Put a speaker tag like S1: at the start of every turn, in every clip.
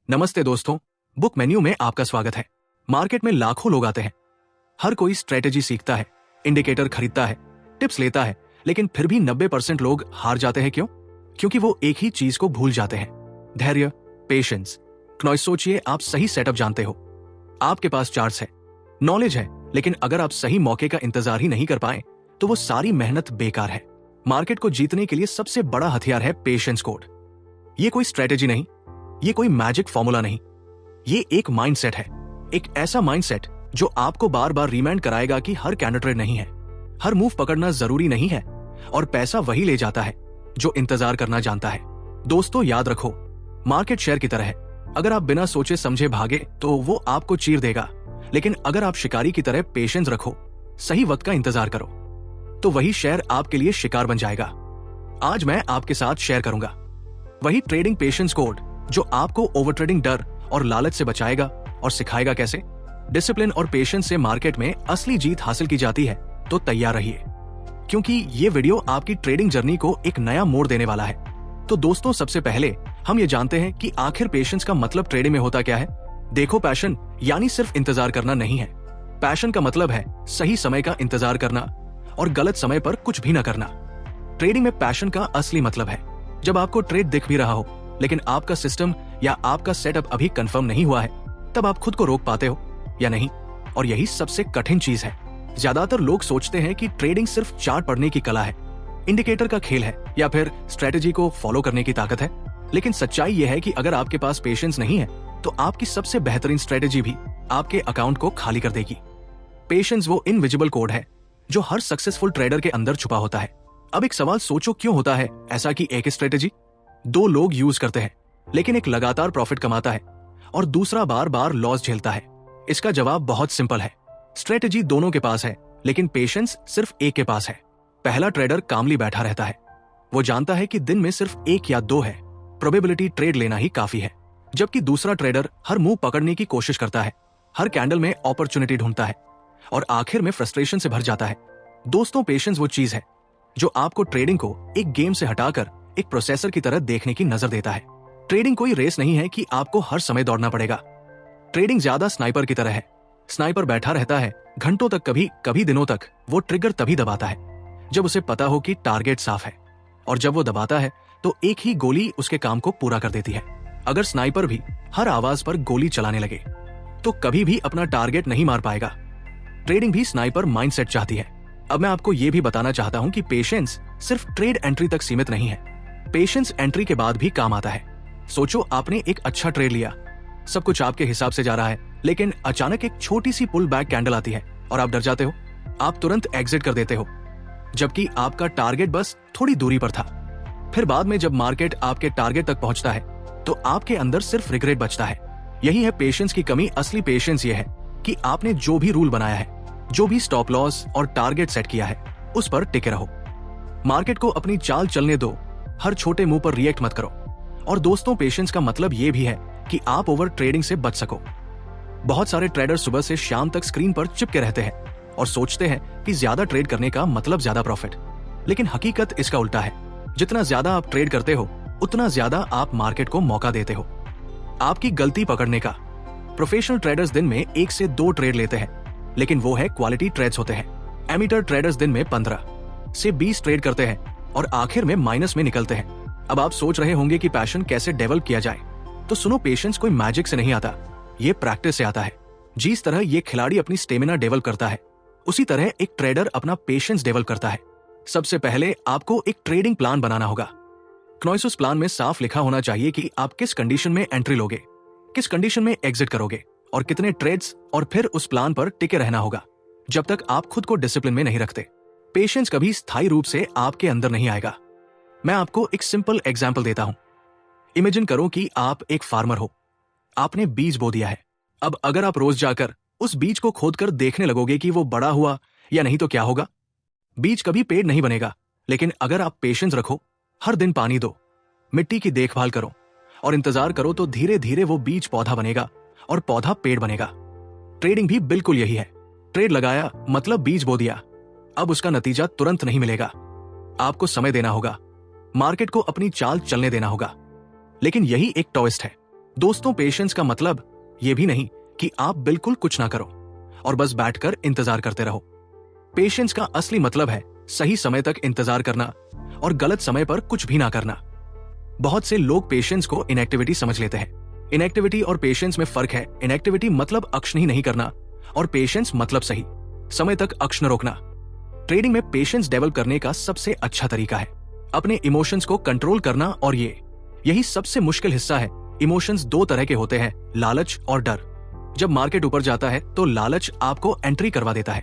S1: नमस्ते दोस्तों, book menu में आपका स्वागत है। मार्केट में लाखों लोग आते हैं, हर कोई स्ट्रेटेजी सीखता है, इंडिकेटर खरीदता है, टिप्स लेता है, लेकिन फिर भी 90% लोग हार जाते हैं। क्यों? क्योंकि वो एक ही चीज को भूल जाते हैं, धैर्य, पेशेंस। क्नॉइस सोचिए, आप सही सेटअप जानते हो, आपके पास चार्ट्स है, नॉलेज है, लेकिन अगर आप सही मौके का इंतजार ही नहीं कर पाए तो वो सारी मेहनत बेकार है। मार्केट को जीतने के लिए सबसे बड़ा हथियार है पेशेंस कोड। ये कोई स्ट्रेटेजी नहीं, ये कोई मैजिक फॉर्मूला नहीं, ये एक माइंडसेट है। एक ऐसा माइंडसेट जो आपको बार बार रिमाइंड कराएगा कि हर कैंडल ट्रेड नहीं है, हर मूव पकड़ना जरूरी नहीं है, और पैसा वही ले जाता है जो इंतजार करना जानता है। दोस्तों याद रखो, मार्केट शेयर की तरह है। अगर आप बिना सोचे समझे भागे तो वो आपको चीर देगा, लेकिन अगर आप शिकारी की तरह पेशेंस रखो, सही वक्त का इंतजार करो, तो वही शेयर आपके लिए शिकार बन जाएगा। आज मैं आपके साथ शेयर करूंगा वही ट्रेडिंग पेशेंस कोड जो आपको ओवर ट्रेडिंग डर और लालच से बचाएगा और सिखाएगा कैसे डिसिप्लिन और पेशेंस से मार्केट में असली जीत हासिल की जाती है। तो तैयार रहिए, क्योंकि ये वीडियो आपकी ट्रेडिंग जर्नी को एक नया मोड़ देने वाला है। तो दोस्तों, सबसे पहले हम ये जानते हैं कि आखिर पेशेंस का मतलब ट्रेडिंग में होता क्या है। देखो, पैशन यानी सिर्फ इंतजार करना नहीं है। पैशन का मतलब है सही समय का इंतजार करना और गलत समय पर कुछ भी न करना। ट्रेडिंग में पैशन का असली मतलब है जब आपको ट्रेड दिख भी रहा हो, लेकिन आपका सिस्टम या आपका सेटअप अभी कंफर्म नहीं हुआ है, तब आप खुद को रोक पाते हो या नहीं। और यही सबसे कठिन चीज है। ज्यादातर लोग सोचते हैं कि ट्रेडिंग सिर्फ चार्ट पढ़ने की कला है, इंडिकेटर का खेल है, या फिर स्ट्रेटेजी को फॉलो करने की ताकत है। लेकिन सच्चाई यह है कि अगर आपके पास पेशेंस नहीं है तो आपकी सबसे बेहतरीन स्ट्रेटेजी भी आपके अकाउंट को खाली कर देगी। पेशेंस वो इनविजिबल कोड है जो हर सक्सेसफुल ट्रेडर के अंदर छुपा होता है। अब एक सवाल सोचो, क्यों होता है ऐसा कि एक स्ट्रेटेजी दो लोग यूज करते हैं, लेकिन एक लगातार प्रॉफिट कमाता है और दूसरा बार बार लॉस झेलता है? इसका जवाब बहुत सिंपल है। स्ट्रेटेजी दोनों के पास है, लेकिन पेशेंस सिर्फ एक के पास है। पहला ट्रेडर कामली बैठा रहता है, वो जानता है कि दिन में सिर्फ एक या दो है, प्रोबेबिलिटी ट्रेड लेना ही काफी है। जबकि दूसरा ट्रेडर हर मूव पकड़ने की कोशिश करता है, हर कैंडल में अपॉर्चुनिटी ढूंढता है और आखिर में फ्रस्ट्रेशन से भर जाता है। दोस्तों, पेशेंस वो चीज है जो आपको ट्रेडिंग को एक गेम से हटाकर एक प्रोसेसर की तरह देखने की नजर देता है। ट्रेडिंग कोई रेस नहीं है कि आपको हर समय दौड़ना पड़ेगा। ट्रेडिंग ज्यादा स्नाइपर की तरह है। स्नाइपर बैठा रहता है घंटों तक, कभी कभी दिनों तक। वो ट्रिगर तभी दबाता है जब उसे पता हो कि टारगेट साफ है, और जब वो दबाता है तो एक ही गोली उसके काम को पूरा कर देती है। अगर स्नाइपर भी हर आवाज पर गोली चलाने लगे तो कभी भी अपना टारगेट नहीं मार पाएगा। ट्रेडिंग भी स्नाइपर माइंडसेट चाहती है। अब मैं आपको यह भी बताना चाहता हूं कि पेशेंस सिर्फ ट्रेड एंट्री तक सीमित नहीं है। पेशेंस एंट्री के बाद भी काम आता है। सोचो, आपने एक अच्छा ट्रेड लिया, सब कुछ आपके हिसाब से जा रहा है, लेकिन अचानक एक छोटी सी पुल बैक कैंडल आती है और आप डर जाते हो। आप तुरंत एग्जिट कर देते हो, जबकि आपका टारगेट बस थोड़ी दूरी पर था। फिर बाद में जब मार्केट आपके टारगेट तक पहुंचता है तो आपके अंदर सिर्फ रिग्रेट बचता है। यही है पेशेंस की कमी। असली पेशेंस ये है कि आपने जो भी रूल बनाया है, जो भी स्टॉप लॉस और टारगेट सेट किया है, उस पर टिके रहो। मार्केट को अपनी चाल चलने दो, हर छोटे मुंह पर रिएक्ट मत करो। और दोस्तों, पेशेंस का मतलब ये भी है कि आप ओवर ट्रेडिंग से बच सको। बहुत सारे ट्रेडर सुबह से शाम तक स्क्रीन पर चिपके रहते हैं और सोचते हैं कि ज्यादा ट्रेड करने का मतलब ज्यादा प्रॉफिट, लेकिन हकीकत इसका उल्टा है। जितना ज्यादा आप ट्रेड करते हो, उतना ज्यादा आप मार्केट को मौका देते हो आपकी गलती पकड़ने का। प्रोफेशनल ट्रेडर्स दिन में 1 से 2 ट्रेड लेते हैं, लेकिन वो है क्वालिटी ट्रेड्स होते हैं। एमीटर ट्रेडर्स दिन में 15 से 20 ट्रेड करते हैं और आखिर में माइनस में निकलते हैं। अब आप सोच रहे होंगे कि पैशन कैसे डेवलप किया जाए, तो सुनो, पेशेंस कोई मैजिक से नहीं आता, ये प्रैक्टिस से आता है। जिस तरह ये खिलाड़ी अपनी स्टेमिना डेवलप करता है, उसी तरह एक ट्रेडर अपना पेशेंस डेवलप करता है। सबसे पहले आपको एक ट्रेडिंग प्लान बनाना होगा। क्नॉइस प्लान में साफ लिखा होना चाहिए कि आप किस कंडीशन में एंट्री लोगे, किस कंडीशन में एग्जिट करोगे और कितने ट्रेड्स, और फिर उस प्लान पर टिके रहना होगा जब तक आप खुद को डिसिप्लिन में नहीं रखते। पेशेंस कभी स्थायी रूप से आपके अंदर नहीं आएगा। मैं आपको एक सिंपल एग्जाम्पल देता हूं। इमेजिन करो कि आप एक फार्मर हो, आपने बीज बो दिया है। अब अगर आप रोज जाकर उस बीज को खोदकर देखने लगोगे कि वो बड़ा हुआ या नहीं, तो क्या होगा? बीज कभी पेड़ नहीं बनेगा। लेकिन अगर आप पेशेंस रखो, हर दिन पानी दो, मिट्टी की देखभाल करो और इंतजार करो, तो धीरे धीरे वो बीज पौधा बनेगा और पौधा पेड़ बनेगा। ट्रेडिंग भी बिल्कुल यही है। ट्रेड लगाया मतलब बीज बो दिया, अब उसका नतीजा तुरंत नहीं मिलेगा। आपको समय देना होगा, मार्केट को अपनी चाल चलने देना होगा। लेकिन यही एक ट्विस्ट है, दोस्तों, पेशेंस का मतलब यह भी नहीं कि आप बिल्कुल कुछ ना करो और बस बैठकर इंतजार करते रहो। पेशेंस का असली मतलब है सही समय तक इंतजार करना और गलत समय पर कुछ भी ना करना। बहुत से लोग पेशेंस को इनएक्टिविटी समझ लेते हैं। इनएक्टिविटी और पेशेंस में फर्क है। इनएक्टिविटी मतलब एक्शन ही नहीं करना और पेशेंस मतलब सही समय तक एक्शन रोकना। ट्रेडिंग में पेशेंस डेवलप करने का सबसे अच्छा तरीका है अपने इमोशंस को कंट्रोल करना, और यही सबसे मुश्किल हिस्सा है। इमोशंस दो तरह के होते हैं, लालच और डर। जब मार्केट ऊपर जाता है तो लालच आपको एंट्री करवा देता है,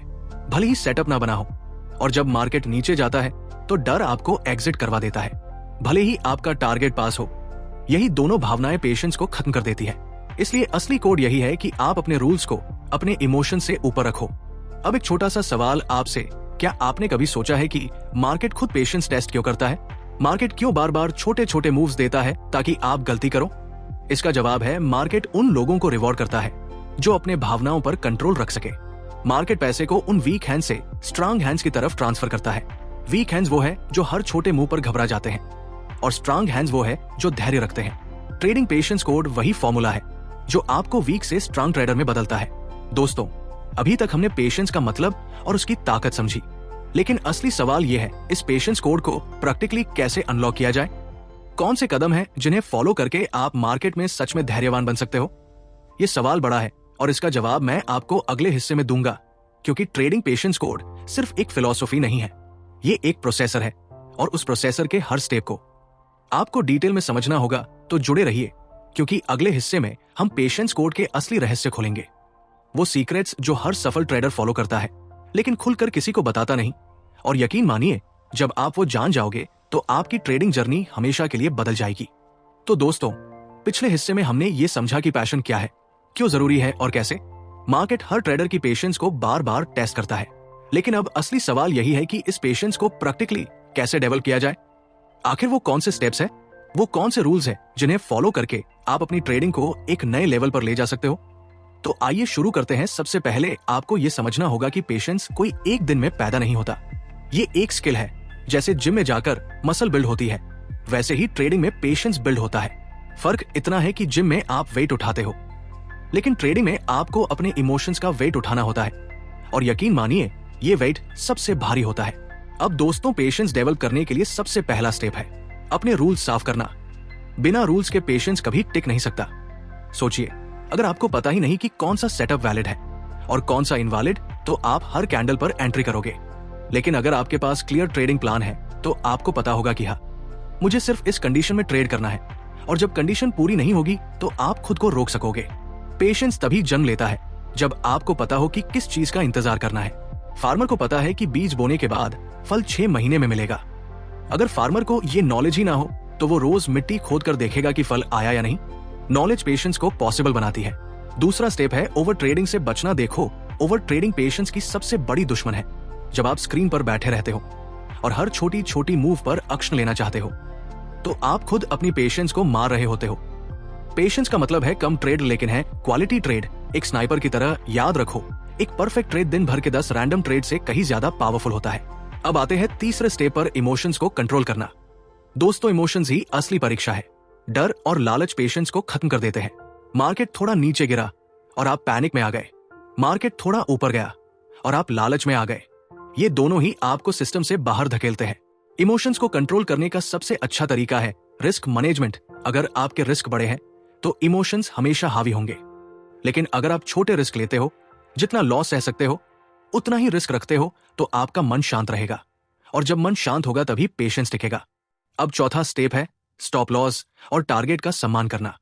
S1: भले ही सेटअप ना बना हो, और जब मार्केट नीचे जाता है तो डर आपको एग्जिट करवा देता है, भले ही आपका टारगेट पास हो। यही दोनों भावनाएं पेशेंस को खत्म कर देती है। इसलिए असली कोड यही है कि आप अपने रूल्स को अपने इमोशन से ऊपर रखो। अब एक छोटा सा सवाल आपसे, क्या आपने कभी सोचा है कि मार्केट खुद पेशेंस टेस्ट क्यों करता है? मार्केट क्यों बार बार छोटे छोटे मूव्स देता है ताकि आप गलती करो? इसका जवाब है, मार्केट उन लोगों को रिवॉर्ड करता है जो अपने भावनाओं पर कंट्रोल रख सके। मार्केट पैसे को उन वीक हैंड से स्ट्रांग हैंड्स की तरफ ट्रांसफर करता है। वीक हैंड्स वो है जो हर छोटे मूव पर घबरा जाते हैं, और स्ट्रांग हैंड्स वो है जो धैर्य रखते हैं। ट्रेडिंग पेशेंस कोड वही फॉर्मूला है जो आपको वीक से स्ट्रांग ट्रेडर में बदलता है। दोस्तों, अभी तक हमने पेशेंस का मतलब और उसकी ताकत समझी, लेकिन असली सवाल यह है, इस पेशेंस कोड को प्रैक्टिकली कैसे अनलॉक किया जाए? कौन से कदम हैं जिन्हें फॉलो करके आप मार्केट में सच में धैर्यवान बन सकते हो? ये सवाल बड़ा है और इसका जवाब मैं आपको अगले हिस्से में दूंगा, क्योंकि ट्रेडिंग पेशेंस कोड सिर्फ एक फिलॉसफी नहीं है, ये एक प्रोसेसर है, और उस प्रोसेसर के हर स्टेप को आपको डिटेल में समझना होगा। तो जुड़े रहिए, क्योंकि अगले हिस्से में हम पेशेंस कोड के असली रहस्य खोलेंगे, वो सीक्रेट्स जो हर सफल ट्रेडर फॉलो करता है लेकिन खुलकर किसी को बताता नहीं। और यकीन मानिए, जब आप वो जान जाओगे तो आपकी ट्रेडिंग जर्नी हमेशा के लिए बदल जाएगी। तो दोस्तों, पिछले हिस्से में हमने ये समझा कि पैशन क्या है, क्यों जरूरी है और कैसे। मार्केट हर ट्रेडर की पेशेंस को बार बार टेस्ट करता है, लेकिन अब असली सवाल यही है कि इस पेशेंस को प्रैक्टिकली कैसे डेवलप किया जाए। आखिर वो कौन से स्टेप्स है, वो कौन से रूल्स है जिन्हें फॉलो करके आप अपनी ट्रेडिंग को एक नए लेवल पर ले जा सकते हो? तो आइए शुरू करते हैं। सबसे पहले आपको यह समझना होगा कि पेशेंस कोई एक दिन में पैदा नहीं होता। ये एक स्किल है। जैसे जिम में जाकर मसल बिल्ड होती है, वैसे ही ट्रेडिंग में पेशेंस बिल्ड होता है। फर्क इतना है कि जिम में आप वेट उठाते हो, लेकिन ट्रेडिंग में आपको अपने इमोशंस का वेट उठाना होता है, और यकीन मानिए, ये वेट सबसे भारी होता है। अब दोस्तों, पेशेंस डेवलप करने के लिए सबसे पहला स्टेप है अपने रूल्स साफ करना। बिना रूल्स के पेशेंस कभी टिक नहीं सकता। सोचिए, अगर आपको पता ही नहीं कि कौन सा सेटअप वैलिड है और कौन सा इनवैलिड, तो आप हर कैंडल पर एंट्री करोगे। लेकिन अगर आपके पास क्लियर ट्रेडिंग प्लान है तो आपको पता होगा कि हाँ, मुझे सिर्फ इस कंडीशन में ट्रेड करना है, और जब कंडीशन पूरी नहीं होगी तो आप खुद को रोक सकोगे। पेशेंस तभी जन्म लेता है जब आपको पता हो कि किस चीज का इंतजार करना है। फार्मर को पता है कि बीज बोने के बाद फल 6 महीने में मिलेगा। अगर फार्मर को ये नॉलेज ही ना हो तो वो रोज मिट्टी खोद कर देखेगा कि फल आया या नहीं। नॉलेज पेशेंस को पॉसिबल बनाती है। दूसरा स्टेप है ओवर ट्रेडिंग से बचना। देखो, ओवर ट्रेडिंग पेशेंस की सबसे बड़ी दुश्मन है। जब आप स्क्रीन पर बैठे रहते हो और हर छोटी छोटी मूव पर एक्शन लेना चाहते हो, तो आप खुद अपनी पेशेंस को मार रहे होते हो। पेशेंस का मतलब है कम ट्रेड, लेकिन है क्वालिटी ट्रेड। एक स्नाइपर की तरह याद रखो, एक परफेक्ट ट्रेड दिन भर के 10 रैंडम ट्रेड से कहीं ज्यादा पावरफुल होता है। अब आते हैं तीसरे स्टेप पर, इमोशंस को कंट्रोल करना। दोस्तों, इमोशंस ही असली परीक्षा है। डर और लालच पेशेंस को खत्म कर देते हैं। मार्केट थोड़ा नीचे गिरा और आप पैनिक में आ गए। मार्केट थोड़ा ऊपर गया और आप लालच में आ गए। ये दोनों ही आपको सिस्टम से बाहर धकेलते हैं। इमोशंस को कंट्रोल करने का सबसे अच्छा तरीका है रिस्क मैनेजमेंट। अगर आपके रिस्क बड़े हैं तो इमोशंस हमेशा हावी होंगे, लेकिन अगर आप छोटे रिस्क लेते हो, जितना लॉस सह सकते हो उतना ही रिस्क रखते हो, तो आपका मन शांत रहेगा, और जब मन शांत होगा तभी पेशेंस टिकेगा। अब चौथा स्टेप है स्टॉप लॉस और टारगेट का सम्मान करना।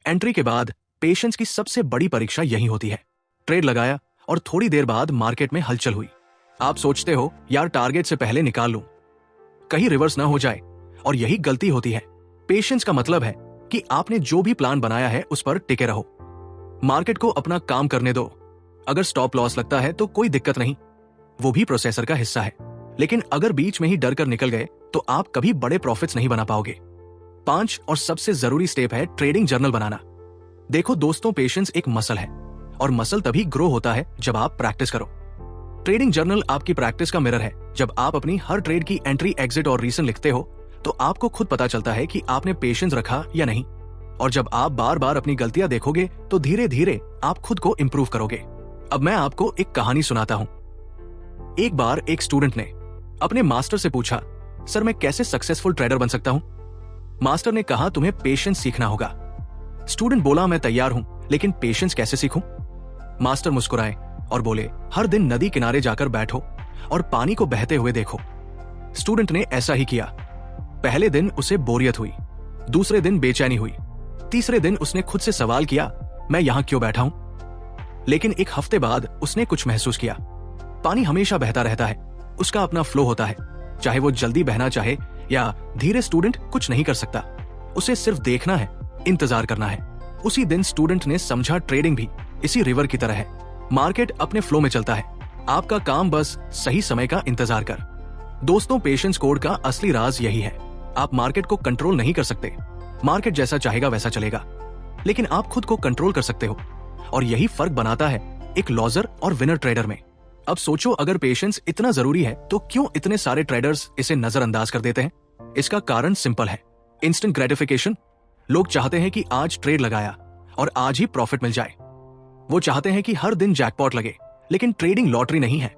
S1: एंट्री के बाद पेशेंस की सबसे बड़ी परीक्षा यही होती है। ट्रेड लगाया और थोड़ी देर बाद मार्केट में हलचल हुई। आप सोचते हो, यार टारगेट से पहले निकाल लूं, कहीं रिवर्स ना हो जाए, और यही गलती होती है। पेशेंस का मतलब है कि आपने जो भी प्लान बनाया है उस पर टिके रहो। मार्केट को अपना काम करने दो। अगर स्टॉप लॉस लगता है तो कोई दिक्कत नहीं, वो भी प्रोसेसर का हिस्सा है। लेकिन अगर बीच में ही डर कर निकल गए तो आप कभी बड़े प्रॉफिट्स नहीं बना पाओगे। 5 और सबसे जरूरी स्टेप है ट्रेडिंग जर्नल बनाना। देखो दोस्तों, पेशेंस एक मसल है, और मसल तभी ग्रो होता है जब आप प्रैक्टिस करो। ट्रेडिंग जर्नल आपकी प्रैक्टिस का मिरर है। जब आप अपनी हर ट्रेड की एंट्री, एग्जिट और रीजन लिखते हो, तो आपको खुद पता चलता है कि आपने पेशेंस रखा या नहीं। और जब आप बार बार अपनी गलतियां देखोगे तो धीरे धीरे आप खुद को इंप्रूव करोगे। अब मैं आपको एक कहानी सुनाता हूं। एक बार एक स्टूडेंट ने अपने मास्टर से पूछा, सर मैं कैसे सक्सेसफुल ट्रेडर बन सकता हूं? मास्टर ने कहा, तुम्हें पेशेंस सीखना होगा। स्टूडेंट बोला, मैं तैयार हूं, लेकिन पेशेंस कैसे सीखूं? मास्टर मुस्कुराए और बोले, हर दिन नदी किनारे जाकर बैठो और पानी को बहते हुए देखो। स्टूडेंट ने ऐसा ही किया। पहले दिन उसे बोरियत हुई, दूसरे दिन बेचैनी हुई, तीसरे दिन उसने खुद से सवाल किया, मैं यहां क्यों बैठा हूं? लेकिन एक हफ्ते बाद उसने कुछ महसूस किया। पानी हमेशा बहता रहता है, उसका अपना फ्लो होता है, चाहे वो जल्दी बहना चाहे या धीरे। स्टूडेंट कुछ नहीं कर सकता, उसे सिर्फ देखना है, इंतजार करना है। उसी दिन स्टूडेंट ने समझा, ट्रेडिंग भी इसी रिवर की तरह है। मार्केट अपने फ्लो में चलता है, आपका काम बस सही समय का इंतजार कर। दोस्तों, पेशेंस कोड का असली राज यही है। आप मार्केट को कंट्रोल नहीं कर सकते, मार्केट जैसा चाहेगा वैसा चलेगा, लेकिन आप खुद को कंट्रोल कर सकते हो। और यही फर्क बनाता है एक लॉजर और विनर ट्रेडर में। अब सोचो, अगर पेशेंस इतना जरूरी है तो क्यों इतने सारे ट्रेडर्स इसे नजरअंदाज कर देते हैं? इसका कारण सिंपल है, इंस्टेंट ग्रेटिफिकेशन। लोग चाहते हैं कि आज ट्रेड लगाया और आज ही प्रॉफिट मिल जाए। वो चाहते हैं कि हर दिन जैकपॉट लगे, लेकिन ट्रेडिंग लॉटरी नहीं है,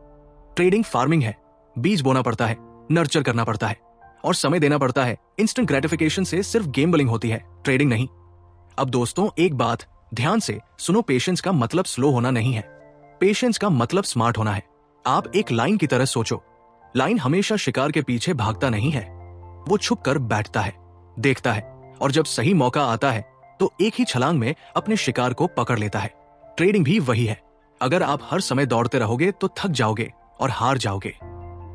S1: ट्रेडिंग फार्मिंग है। बीज बोना पड़ता है, नर्चर करना पड़ता है और समय देना पड़ता है। इंस्टेंट ग्रेटिफिकेशन से सिर्फ गैम्बलिंग होती है, ट्रेडिंग नहीं। अब दोस्तों, एक बात ध्यान से सुनो, पेशेंस का मतलब स्लो होना नहीं है, पेशेंस का मतलब स्मार्ट होना है। आप एक लाइन की तरह सोचो, लाइन हमेशा शिकार के पीछे भागता नहीं है, वो छुप कर बैठता है, देखता है, और जब सही मौका आता है तो एक ही छलांग में अपने शिकार को पकड़ लेता है। ट्रेडिंग भी वही है। अगर आप हर समय दौड़ते रहोगे तो थक जाओगे और हार जाओगे,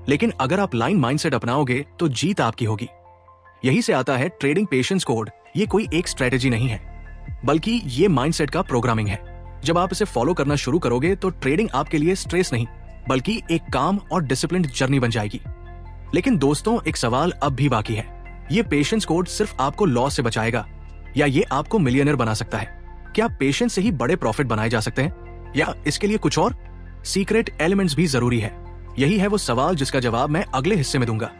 S1: लेकिन अगर आप लाइन माइंडसेट अपनाओगे तो जीत आपकी होगी। यही से आता है ट्रेडिंग पेशेंस कोड। ये कोई एक स्ट्रेटेजी नहीं है, बल्कि ये माइंडसेट का प्रोग्रामिंग है। जब आप इसे फॉलो करना शुरू करोगे तो ट्रेडिंग आपके लिए स्ट्रेस नहीं, बल्कि एक काम और डिसिप्लिन्ड जर्नी बन जाएगी। लेकिन दोस्तों, एक सवाल अब भी बाकी है, ये पेशेंस कोड सिर्फ आपको लॉस से बचाएगा या ये आपको मिलियनर बना सकता है? क्या पेशेंस से ही बड़े प्रॉफिट बनाए जा सकते हैं या इसके लिए कुछ और सीक्रेट एलिमेंट्स भी जरूरी है? यही है वो सवाल जिसका जवाब मैं अगले हिस्से में दूंगा।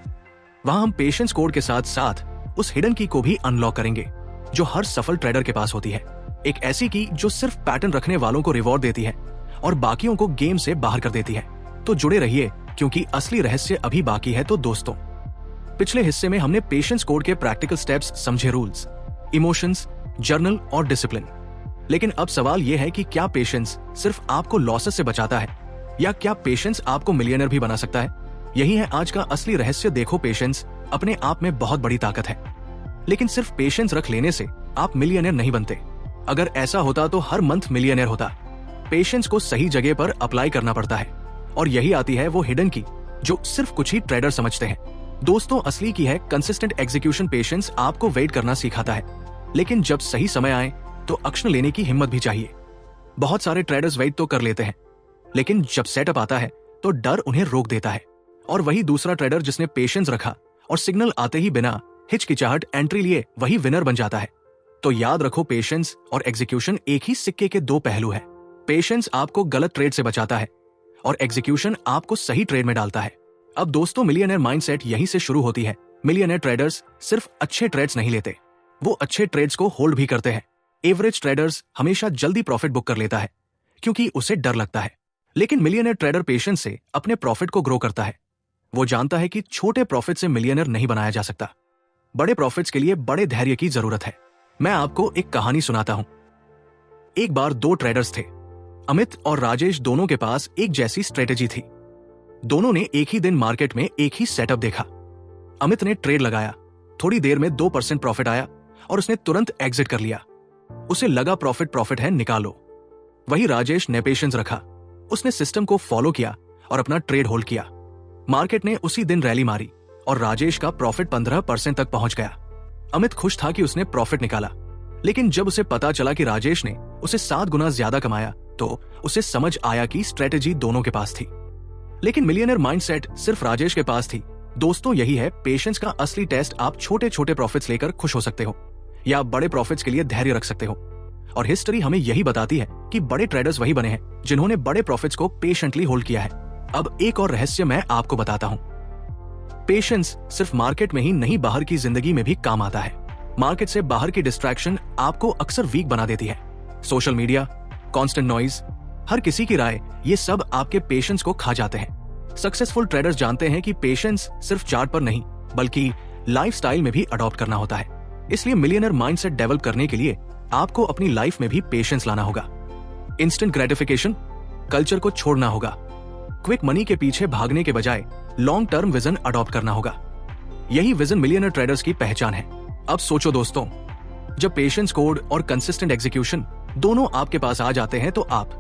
S1: वहां हम पेशेंस कोड के साथ साथ उस हिडन की को भी अनलॉक करेंगे जो हर सफल ट्रेडर के पास होती है। एक ऐसी की जो सिर्फ पैटर्न रखने वालों को रिवॉर्ड देती है और बाकियों को गेम से बाहर कर देती है। तो जुड़े रहिए, क्योंकि असली रहस्य अभी बाकी है। तो दोस्तों, पिछले हिस्से में हमने पेशेंस कोड के प्रैक्टिकल स्टेप्स समझे, रूल्स, इमोशंस, जर्नल और डिसिप्लिन। लेकिन अब सवाल यह है कि क्या पेशेंस सिर्फ आपको लॉसेस से बचाता है या क्या पेशेंस आपको मिलियनर भी बना सकता है? यही है आज का असली रहस्य। देखो, पेशेंस अपने आप में बहुत बड़ी ताकत है, लेकिन सिर्फ पेशेंस रख लेने से आप मिलियनर नहीं बनते। अगर ऐसा होता तो हर मंथ मिलियनर होता। पेशेंस को सही जगह पर अप्लाई करना पड़ता है और यही आती है वो हिडन की जो सिर्फ कुछ ही ट्रेडर समझते हैं। दोस्तों, असली की है कंसिस्टेंट एग्जीक्यूशन। पेशेंस आपको वेट करना सिखाता है, लेकिन जब सही समय आए तो एक्शन लेने की हिम्मत भी चाहिए। बहुत सारे ट्रेडर्स वेट तो कर लेते हैं, लेकिन जब सेटअप आता है तो डर उन्हें रोक देता है। और वही दूसरा ट्रेडर जिसने पेशेंस रखा और सिग्नल आते ही बिना हिचकिचाहट एंट्री लिए, वही विनर बन जाता है। तो याद रखो, पेशेंस और एग्जीक्यूशन एक ही सिक्के के दो पहलू हैं। पेशेंस आपको गलत ट्रेड से बचाता है और एग्जीक्यूशन आपको सही ट्रेड में डालता है। अब दोस्तों, मिलियनर माइंडसेट यहीं से शुरू होती है। मिलियनर ट्रेडर्स सिर्फ अच्छे ट्रेड्स नहीं लेते, वो अच्छे ट्रेड्स को होल्ड भी करते हैं। एवरेज ट्रेडर्स हमेशा जल्दी प्रॉफिट बुक कर लेता है क्योंकि उसे डर लगता है, लेकिन मिलियनर ट्रेडर पेशेंस से अपने प्रॉफिट को ग्रो करता है। वो जानता है कि छोटे प्रॉफिट से मिलियनर नहीं बनाया जा सकता, बड़े प्रॉफिट्स के लिए बड़े धैर्य की जरूरत है। मैं आपको एक कहानी सुनाता हूं। एक बार दो ट्रेडर्स थे, अमित और राजेश। दोनों के पास एक जैसी स्ट्रेटेजी थी। दोनों ने एक ही दिन मार्केट में एक ही सेटअप देखा। अमित ने ट्रेड लगाया, थोड़ी देर में 2% प्रॉफिट आया और उसने तुरंत एग्जिट कर लिया। उसे लगा प्रॉफिट है, निकालो। वही राजेश ने पेशेंस रखा, उसने सिस्टम को फॉलो किया और अपना ट्रेड होल्ड किया। मार्केट ने उसी दिन रैली मारी और राजेश का प्रॉफिट 15% तक पहुंच गया। अमित खुश था कि उसने प्रॉफिट निकाला, लेकिन जब उसे पता चला कि राजेश ने उसे 7 गुना ज्यादा कमाया तो उसे समझ आया कि स्ट्रेटेजी दोनों के पास थी, लेकिन मिलियनर माइंडसेट सिर्फ राजेश के पास थी। दोस्तों, यही है पेशेंस का असली टेस्ट। आप छोटे छोटे प्रॉफिट्स लेकर खुश हो सकते हो या आप बड़े प्रॉफिट्स के लिए धैर्य रख सकते हो। और हिस्ट्री हमें यही बताती है कि बड़े ट्रेडर्स वही बने हैं जिन्होंने बड़े प्रॉफिट्स को पेशेंटली होल्ड किया है। अब एक और रहस्य मैं आपको बताता हूं। पेशेंस सिर्फ मार्केट में ही नहीं, बाहर की जिंदगी में भी काम आता है। मार्केट से बाहर की डिस्ट्रैक्शन आपको अक्सर वीक बना देती है। सोशल मीडिया, कांस्टेंट नॉइज, हर किसी की राय, ये सब आपके पेशेंस को खा जाते हैं। सक्सेसफुल ट्रेडर्स जानते हैं कि पेशेंस सिर्फ चार्ट पर नहीं बल्कि लाइफस्टाइल में भी अडॉप्ट करना होता है। इसलिए मिलियनर माइंडसेट डेवलप करने के लिए आपको अपनी लाइफ में भी पेशेंस लाना होगा। इंस्टेंट ग्रेटिफिकेशन कल्चर को छोड़ना होगा। क्विक मनी के पीछे भागने के बजाय लॉन्ग टर्म विजन अडॉप्ट करना होगा। यही विजन मिलियनर ट्रेडर्स की पहचान है। अब सोचो दोस्तों, जब पेशेंस कोड और कंसिस्टेंट एग्जीक्यूशन दोनों आपके पास आ जाते हैं तो आप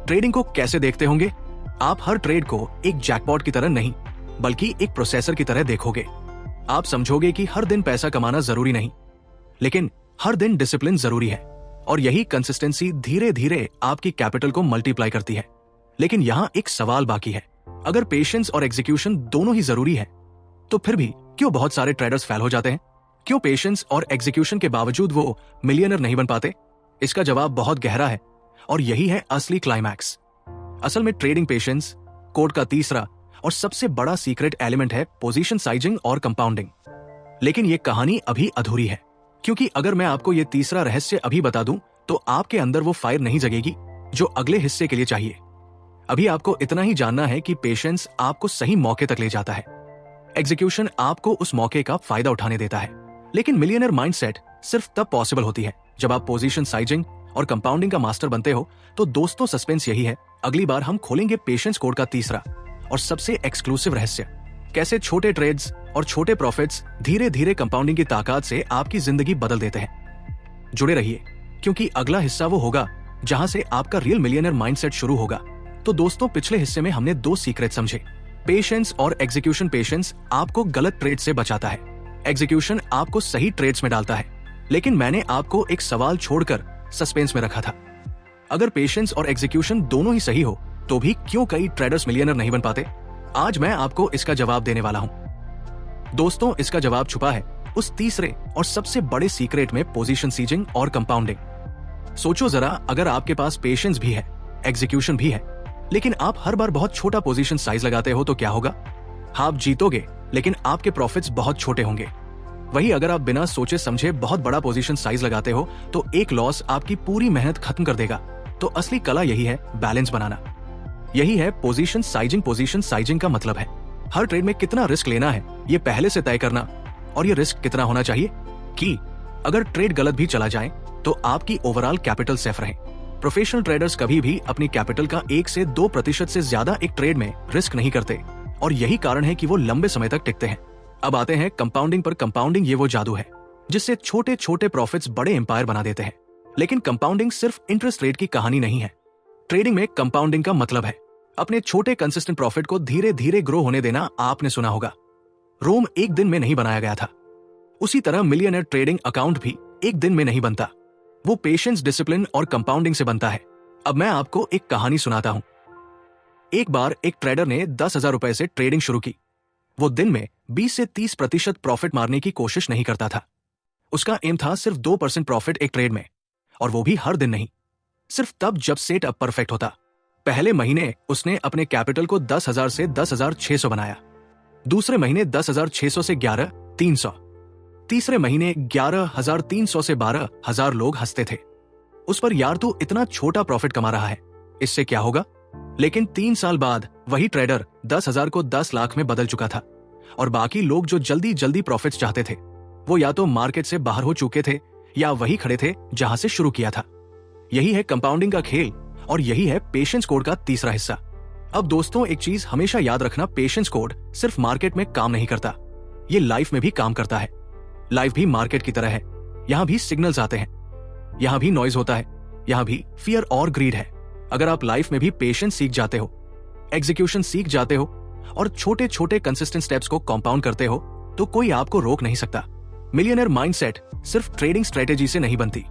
S1: ट्रेडिंग को कैसे देखते होंगे? आप हर ट्रेड को एक जैकपॉट की तरह नहीं बल्कि एक प्रोसेसर की तरह देखोगे। आप समझोगे कि हर दिन पैसा कमाना जरूरी नहीं, लेकिन हर दिन डिसिप्लिन जरूरी है, और यही कंसिस्टेंसी धीरे धीरे आपकी कैपिटल को मल्टीप्लाई करती है। लेकिन यहाँ एक सवाल बाकी है, अगर पेशेंस और एग्जीक्यूशन दोनों ही जरूरी है तो फिर भी क्यों बहुत सारे ट्रेडर्स फेल हो जाते हैं? क्यों पेशेंस और एग्जीक्यूशन के बावजूद वो मिलियनर नहीं बन पाते? इसका जवाब बहुत गहरा है और यही है असली क्लाइमैक्स। असल में ट्रेडिंग पेशेंस कोड का तीसरा और सबसे बड़ा सीक्रेट एलिमेंट है पोजीशन साइजिंग और कंपाउंडिंग। लेकिन ये कहानी अभी अधूरी है, क्योंकि अगर मैं आपको ये तीसरा रहस्य अभी बता दूं तो आपके अंदर वो फायर नहीं जगेगी जो अगले हिस्से के लिए चाहिए। अभी आपको इतना ही जानना है कि पेशेंस आपको सही मौके तक ले जाता है, एग्जीक्यूशन आपको उस मौके का फायदा उठाने देता है। लेकिन मिलियनर माइंडसेट सिर्फ तब पॉसिबल होती है जब आप पोजीशन साइजिंग और कंपाउंडिंग का मास्टर बनते हो। तो दोस्तों, सस्पेंस यही है, अगली बार हम खोलेंगे पेशेंस कोड का तीसरा और सबसे एक्सक्लूसिव रहस्य, कैसे छोटे ट्रेड्स और छोटे प्रॉफिट्स धीरे धीरे कंपाउंडिंग की ताकत से आपकी जिंदगी बदल देते हैं। जुड़े रहिए, क्योंकि अगला हिस्सा वो होगा जहां से आपका रियल मिलियनर माइंडसेट शुरू होगा। तो दोस्तों, पिछले हिस्से में हमने दो सीक्रेट समझे, पेशेंस और एग्जीक्यूशन। पेशेंस आपको गलत ट्रेड से बचाता है, एग्जीक्यूशन आपको सही ट्रेड्स में डालता है। लेकिन मैंने आपको एक सवाल छोड़कर सस्पेंस में रखा था, अगर पेशेंस और एग्जीक्यूशन दोनों ही सही हो तो भी क्यों कई ट्रेडर्स मिलियनर नहीं बन पाते? आज मैं आपको इसका जवाब देने वाला हूं। दोस्तों, इसका जवाब छुपा है उस तीसरे और सबसे बड़े सीक्रेट में, पोजीशन सीजिंग और कंपाउंडिंग। सोचो जरा, अगर आपके पास पेशेंस भी है, एग्जीक्यूशन भी है, लेकिन आप हर बार बहुत छोटा पोजीशन साइज लगाते हो तो क्या होगा? आप जीतोगे लेकिन आपके प्रॉफिट्स बहुत छोटे होंगे। वही अगर आप बिना सोचे समझे बहुत बड़ा पोजीशन साइज लगाते हो तो एक लॉस आपकी पूरी मेहनत खत्म कर देगा। तो असली कला यही है, बैलेंस बनाना। यही है पोजीशन साइजिंग। पोजीशन साइजिंग का मतलब है हर ट्रेड में कितना रिस्क लेना है ये पहले से तय करना, और ये रिस्क कितना होना चाहिए कि अगर ट्रेड गलत भी चला जाए तो आपकी ओवरऑल कैपिटल सेफ रहे। प्रोफेशनल ट्रेडर्स कभी भी अपनी कैपिटल का 1 से 2% से ज्यादा एक ट्रेड में रिस्क नहीं करते, और यही कारण है कि वो लंबे समय तक टिकते हैं। अब आते हैं कंपाउंडिंग पर। कंपाउंडिंग ये वो जादू है जिससे छोटे छोटे प्रॉफिट्स बड़े एम्पायर बना देते हैं। लेकिन कंपाउंडिंग सिर्फ इंटरेस्ट रेट की कहानी नहीं है। ट्रेडिंग में कंपाउंडिंग का मतलब है अपने छोटे कंसिस्टेंट प्रॉफिट को धीरे धीरे ग्रो होने देना। आपने सुना होगा, रोम एक दिन में नहीं बनाया गया था। उसी तरह मिलियनर ट्रेडिंग अकाउंट भी एक दिन में नहीं बनता, वो पेशेंस, डिसिप्लिन और कंपाउंडिंग से बनता है। अब मैं आपको एक कहानी सुनाता हूं। एक बार एक ट्रेडर ने 10,000 रुपए से ट्रेडिंग शुरू की। वो दिन में 20 से 30% प्रॉफिट मारने की कोशिश नहीं करता था। उसका एम था सिर्फ 2% प्रॉफिट एक ट्रेड में, और वो भी हर दिन नहीं, सिर्फ तब जब सेटअप परफेक्ट होता। पहले महीने उसने अपने कैपिटल को 10,000 से 10,600 बनाया, दूसरे महीने 10,600 से 11,300, तीसरे महीने 11,300 से 12,000। लोग हंसते थे, उस पर यार तू इतना छोटा प्रॉफिट कमा रहा है, इससे क्या होगा? लेकिन 3 साल बाद वही ट्रेडर 10,000 को 10 लाख में बदल चुका था, और बाकी लोग जो जल्दी जल्दी प्रॉफिट्स चाहते थे वो या तो मार्केट से बाहर हो चुके थे या वही खड़े थे जहां से शुरू किया था। यही है कंपाउंडिंग का खेल, और यही है पेशेंस कोड का तीसरा हिस्सा। अब दोस्तों, एक चीज हमेशा याद रखना, पेशेंस कोड सिर्फ मार्केट में काम नहीं करता, ये लाइफ में भी काम करता है। लाइफ भी मार्केट की तरह है, यहां भी सिग्नल्स आते हैं, यहां भी नॉइज होता है, यहां भी फियर और ग्रीड है। अगर आप लाइफ में भी पेशेंस सीख जाते हो, एग्जीक्यूशन सीख जाते हो और छोटे छोटे कंसिस्टेंट स्टेप्स को कंपाउंड करते हो तो कोई आपको रोक नहीं सकता। मिलियनर माइंडसेट सिर्फ ट्रेडिंग स्ट्रेटेजी से नहीं बनती,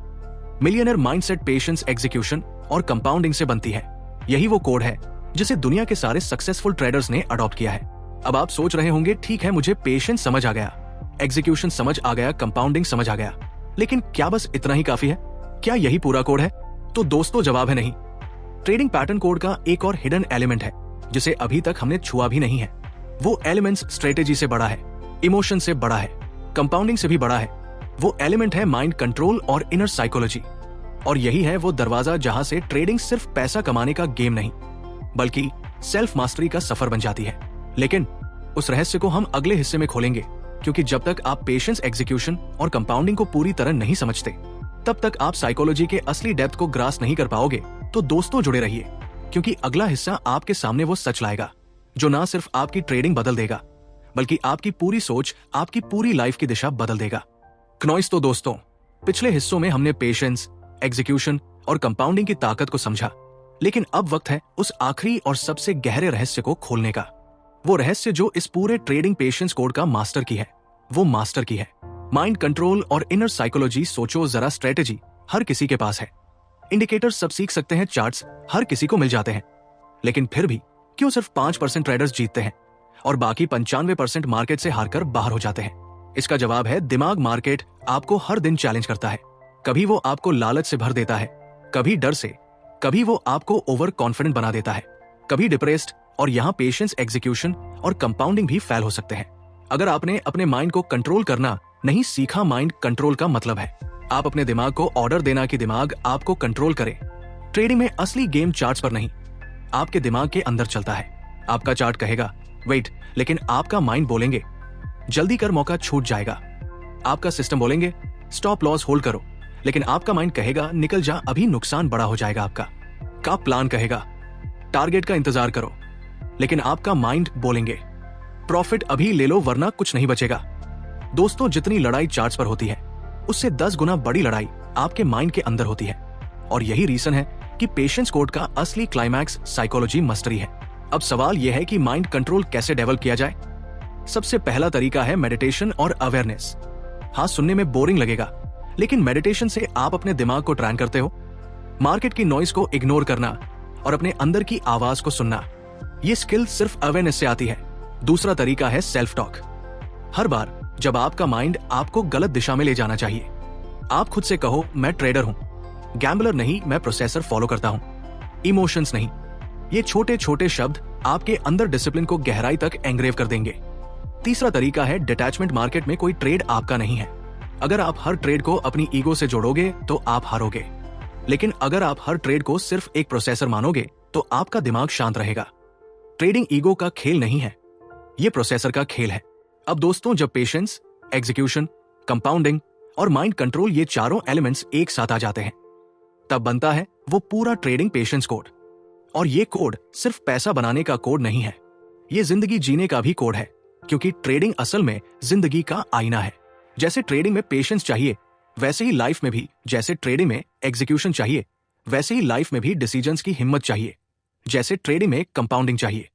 S1: मिलियनर माइंडसेट पेशेंस, एग्जीक्यूशन और कंपाउंडिंग से बनती है। यही वो कोड है जिसे दुनिया के सारे सक्सेसफुल ट्रेडर्स ने अडॉप्ट किया है। अब आप सोच रहे होंगे, ठीक है मुझे पेशेंस समझ आ गया, एग्जीक्यूशन समझ आ गया, कंपाउंडिंग समझ आ गया, लेकिन क्या बस इतना ही काफी है? क्या यही पूरा कोड है? तो दोस्तों, जवाब है नहीं। ट्रेडिंग पैटर्न कोड का एक और हिडन एलिमेंट है जिसे अभी तक हमने छुआ भी नहीं है। वो एलिमेंट्स स्ट्रेटेजी से बड़ा है, इमोशन से बड़ा है, कंपाउंडिंग से भी बड़ा है, वो एलिमेंट है माइंड कंट्रोल और इनर साइकोलॉजी। और यही है वो दरवाजा जहां से ट्रेडिंग सिर्फ पैसा कमाने का गेम नहीं बल्कि सेल्फ मास्टरी का सफर बन जाती है। लेकिन उस रहस्य को हम अगले हिस्से में खोलेंगे, क्योंकि जब तक आप पेशेंस, एग्जीक्यूशन और कंपाउंडिंग को पूरी तरह नहीं समझते तब तक आप साइकोलॉजी के असली डेप्थ को ग्रास नहीं कर पाओगे। तो दोस्तों जुड़े रहिए, क्योंकि अगला हिस्सा आपके सामने वो सच लाएगा जो ना सिर्फ आपकी ट्रेडिंग बदल देगा बल्कि आपकी पूरी सोच, आपकी पूरी लाइफ की दिशा बदल देगा। क्नॉइस। तो दोस्तों, पिछले हिस्सों में हमने पेशेंस, एग्जीक्यूशन और कंपाउंडिंग की ताकत को समझा, लेकिन अब वक्त है उस आखिरी और सबसे गहरे रहस्य को खोलने का। वो रहस्य जो इस पूरे ट्रेडिंग पेशेंस कोड का मास्टर की है, वो मास्टर की है। माइंड कंट्रोल और इनर साइकोलॉजी। सोचो जरा, स्ट्रेटेजी हर किसी के पास है, इंडिकेटर्स सब सीख सकते हैं, चार्ट्स हर किसी को मिल जाते हैं, लेकिन फिर भी क्यों सिर्फ 5% ट्रेडर्स जीतते हैं और बाकी 95% मार्केट से हारकर बाहर हो जाते हैं? इसका जवाब है दिमाग। मार्केट आपको हर दिन चैलेंज करता है। कभी वो आपको लालच से भर देता है, कभी डर से, कभी वो आपको ओवर कॉन्फिडेंट बना देता है, कभी डिप्रेस्ड। और यहाँ पेशेंस, एग्जीक्यूशन और कंपाउंडिंग भी फेल हो सकते हैं अगर आपने अपने माइंड को कंट्रोल करना नहीं सीखा। माइंड कंट्रोल का मतलब है आप अपने दिमाग को ऑर्डर देना कि दिमाग आपको कंट्रोल करे। ट्रेडिंग में असली गेम चार्ट्स पर नहीं, आपके दिमाग के अंदर चलता है। आपका चार्ट कहेगा वेट, लेकिन आपका माइंड बोलेंगे जल्दी कर, मौका छूट जाएगा। आपका सिस्टम बोलेंगे स्टॉप लॉस होल्ड करो, लेकिन आपका माइंड कहेगा निकल जा, अभी नुकसान बड़ा हो जाएगा। आपका प्लान कहेगा टारगेट का इंतजार करो, लेकिन आपका माइंड बोलेंगे प्रॉफिट अभी ले लो वरना कुछ नहीं बचेगा। दोस्तों, जितनी लड़ाई चार्ट्स पर होती है उससे 10 गुना बड़ी लड़ाई आपके माइंड के अंदर होती है। और यही रीजन है कि पेशेंस कोड का असली क्लाइमैक्स साइकोलॉजी मस्टरी है। अब सवाल यह है कि माइंड कंट्रोल कैसे डेवलप किया जाए। सबसे पहला तरीका है मेडिटेशन और अवेयरनेस। हाँ, सुनने में बोरिंग लगेगा, लेकिन मेडिटेशन से आप अपने दिमाग को ट्रेन करते हो, मार्केट की नॉइज को इग्नोर करना और अपने अंदर की आवाज को सुनना। ये स्किल सिर्फ अवेयरनेस से आती है। दूसरा तरीका है सेल्फ टॉक। हर बार जब आपका माइंड आपको गलत दिशा में ले जाना चाहिए, आप खुद से कहो मैं ट्रेडर हूं, गैम्बलर नहीं, मैं प्रोसेसर फॉलो करता हूं, इमोशंस नहीं। ये छोटे छोटे शब्द आपके अंदर डिसिप्लिन को गहराई तक एंग्रेव कर देंगे। तीसरा तरीका है डिटैचमेंट। मार्केट में कोई ट्रेड आपका नहीं है। अगर आप हर ट्रेड को अपनी ईगो से जोड़ोगे तो आप हारोगे, लेकिन अगर आप हर ट्रेड को सिर्फ एक प्रोसेसर मानोगे तो आपका दिमाग शांत रहेगा। ट्रेडिंग ईगो का खेल नहीं है, ये प्रोसेसर का खेल है। अब दोस्तों, जब पेशेंस, एग्जीक्यूशन, कंपाउंडिंग और माइंड कंट्रोल ये चारों एलिमेंट्स एक साथ आ जाते हैं, तब बनता है वो पूरा ट्रेडिंग पेशेंस कोड। और ये कोड सिर्फ पैसा बनाने का कोड नहीं है, ये जिंदगी जीने का भी कोड है, क्योंकि ट्रेडिंग असल में जिंदगी का आईना है। जैसे ट्रेडिंग में पेशेंस चाहिए, वैसे ही लाइफ में भी। जैसे ट्रेडिंग में एग्जीक्यूशन चाहिए, वैसे ही लाइफ में भी डिसीजंस की हिम्मत चाहिए। जैसे ट्रेडिंग में कंपाउंडिंग चाहिए,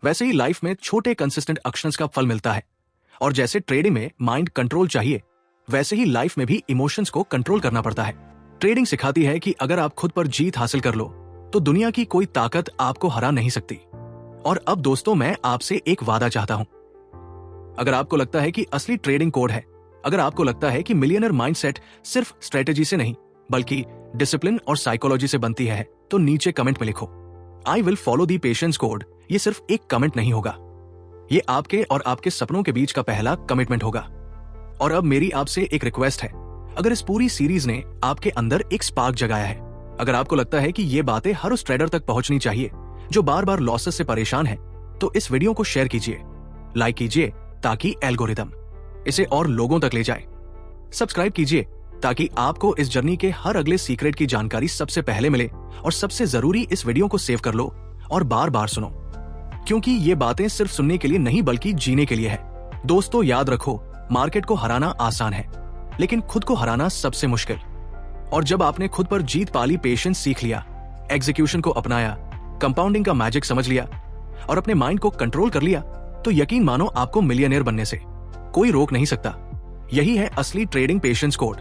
S1: वैसे ही लाइफ में छोटे कंसिस्टेंट एक्शंस का फल मिलता है। और जैसे ट्रेडिंग में माइंड कंट्रोल चाहिए, वैसे ही लाइफ में भी इमोशंस को कंट्रोल करना पड़ता है। ट्रेडिंग सिखाती है कि अगर आप खुद पर जीत हासिल कर लो तो दुनिया की कोई ताकत आपको हरा नहीं सकती। और अब दोस्तों, मैं आपसे एक वादा चाहता हूं। अगर आपको लगता है कि असली ट्रेडिंग कोड है, अगर आपको लगता है कि मिलियनर माइंडसेट सिर्फ स्ट्रेटेजी से नहीं बल्कि डिसिप्लिन और साइकोलॉजी से बनती है, तो नीचे कमेंट में लिखो I will follow the patience code. ये सिर्फ एक कमेंट नहीं होगा, ये आपके और आपके सपनों के बीच का पहला कमिटमेंट होगा। और अब मेरी आपसे एक रिक्वेस्ट है, अगर इस पूरी सीरीज ने आपके अंदर एक स्पार्क जगाया है, अगर आपको लगता है कि ये बातें हर उस ट्रेडर तक पहुंचनी चाहिए जो बार बार लॉसेस से परेशान है, तो इस वीडियो को शेयर कीजिए, लाइक कीजिए, ताकि एल्गोरिदम इसे और लोगों तक ले जाए। सब्सक्राइब कीजिए ताकि आपको इस जर्नी के हर अगले सीक्रेट की जानकारी सबसे पहले मिले। और सबसे जरूरी, इस वीडियो को सेव कर लो और बार बार सुनो, क्योंकि ये बातें सिर्फ सुनने के लिए नहीं बल्कि जीने के लिए है। दोस्तों, याद रखो, मार्केट को हराना आसान है, लेकिन खुद को हराना सबसे मुश्किल। और जब आपने खुद पर जीत पाली, पेशेंस सीख लिया, एग्जीक्यूशन को अपनाया, कंपाउंडिंग का मैजिक समझ लिया और अपने माइंड को कंट्रोल कर लिया, तो यकीन मानो आपको मिलियनेयर बनने से कोई रोक नहीं सकता। यही है असली ट्रेडिंग पेशेंस कोड।